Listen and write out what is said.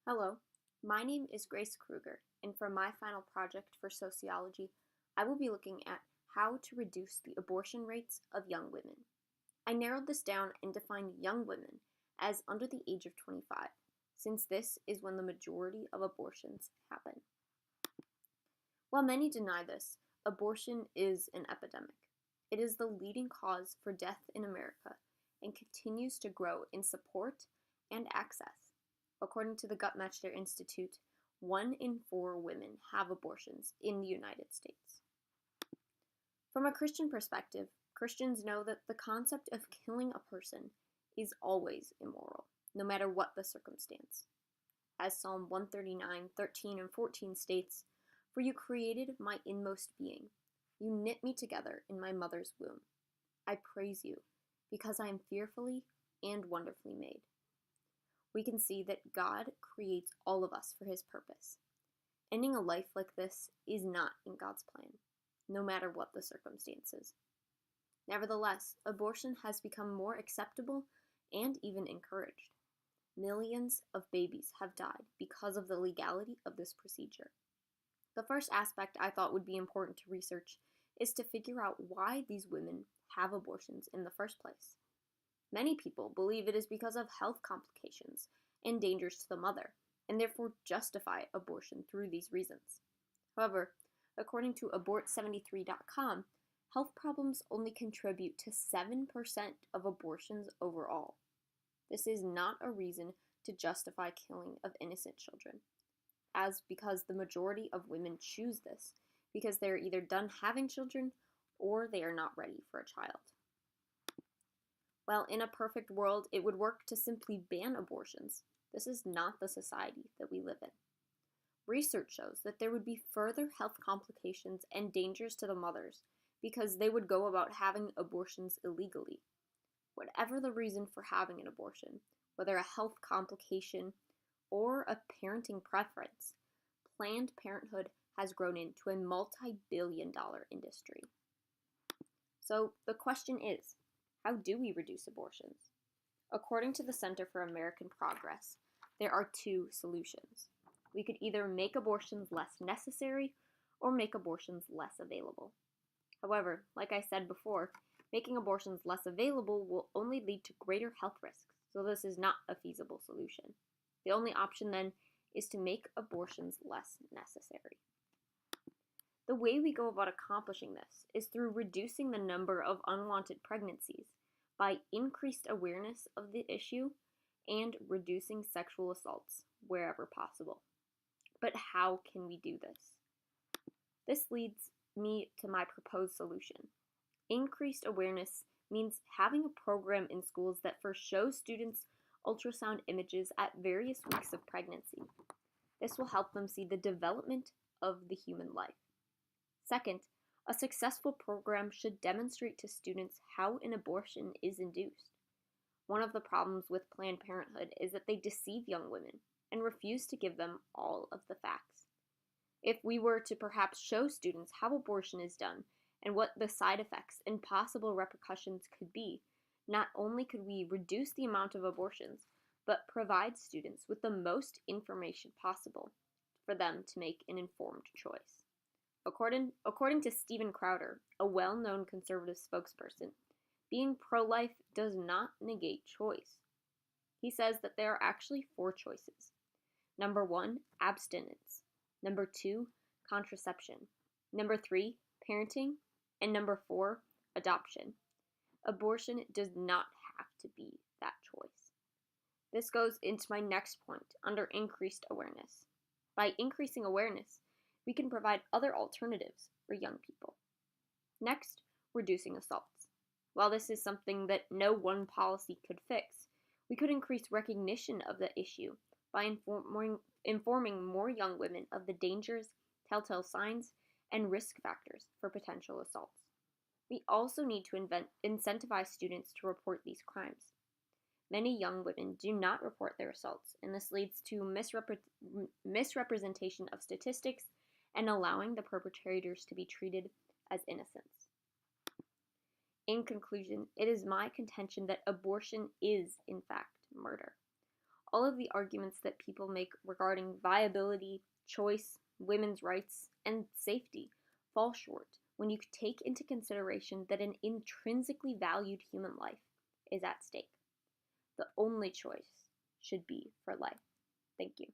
Hello, my name is Grace Kruger, and for my final project for sociology, I will be looking at how to reduce the abortion rates of young women. I narrowed this down and defined young women as under the age of 25, since this is when the majority of abortions happen. While many deny this, abortion is an epidemic. It is the leading cause for death in America and continues to grow in support and access. According to the Guttmacher Institute, 1 in 4 women have abortions in the United States. From a Christian perspective, Christians know that the concept of killing a person is always immoral, no matter what the circumstance. As Psalm 139:13 and 14 states, "For you created my inmost being. You knit me together in my mother's womb. I praise you, because I am fearfully and wonderfully made." We can see that God creates all of us for his purpose. Ending a life like this is not in God's plan, no matter what the circumstances. Nevertheless, abortion has become more acceptable and even encouraged. Millions of babies have died because of the legality of this procedure. The first aspect I thought would be important to research is to figure out why these women have abortions in the first place. Many people believe it is because of health complications and dangers to the mother, and therefore justify abortion through these reasons. However, according to abort73.com, health problems only contribute to 7% of abortions overall. This is not a reason to justify killing of innocent children, because the majority of women choose this because they are either done having children or they are not ready for a child. While in a perfect world, it would work to simply ban abortions, this is not the society that we live in. Research shows that there would be further health complications and dangers to the mothers because they would go about having abortions illegally. Whatever the reason for having an abortion, whether a health complication or a parenting preference, Planned Parenthood has grown into a multi-billion-dollar industry. So the question is, how do we reduce abortions? According to the Center for American Progress, there are 2 solutions. We could either make abortions less necessary or make abortions less available. However, like I said before, making abortions less available will only lead to greater health risks, so this is not a feasible solution. The only option then is to make abortions less necessary. The way we go about accomplishing this is through reducing the number of unwanted pregnancies by increased awareness of the issue and reducing sexual assaults wherever possible. But how can we do this? This leads me to my proposed solution. Increased awareness means having a program in schools that first shows students ultrasound images at various weeks of pregnancy. This will help them see the development of the human life. Second, a successful program should demonstrate to students how an abortion is induced. One of the problems with Planned Parenthood is that they deceive young women and refuse to give them all of the facts. If we were to perhaps show students how abortion is done and what the side effects and possible repercussions could be, not only could we reduce the amount of abortions, but provide students with the most information possible for them to make an informed choice. According to Steven Crowder, a well-known conservative spokesperson, being pro-life does not negate choice. He says that there are actually 4 choices. Number 1, abstinence. Number 2, contraception. Number 3, parenting. And number 4, adoption. Abortion does not have to be that choice. This goes into my next point under increased awareness. By increasing awareness, we can provide other alternatives for young people. Next, reducing assaults. While this is something that no one policy could fix, we could increase recognition of the issue by informing more young women of the dangers, telltale signs, and risk factors for potential assaults. We also need to incentivize students to report these crimes. Many young women do not report their assaults, and this leads to misrepresentation of statistics and allowing the perpetrators to be treated as innocents. In conclusion, it is my contention that abortion is, in fact, murder. All of the arguments that people make regarding viability, choice, women's rights, and safety fall short when you take into consideration that an intrinsically valued human life is at stake. The only choice should be for life. Thank you.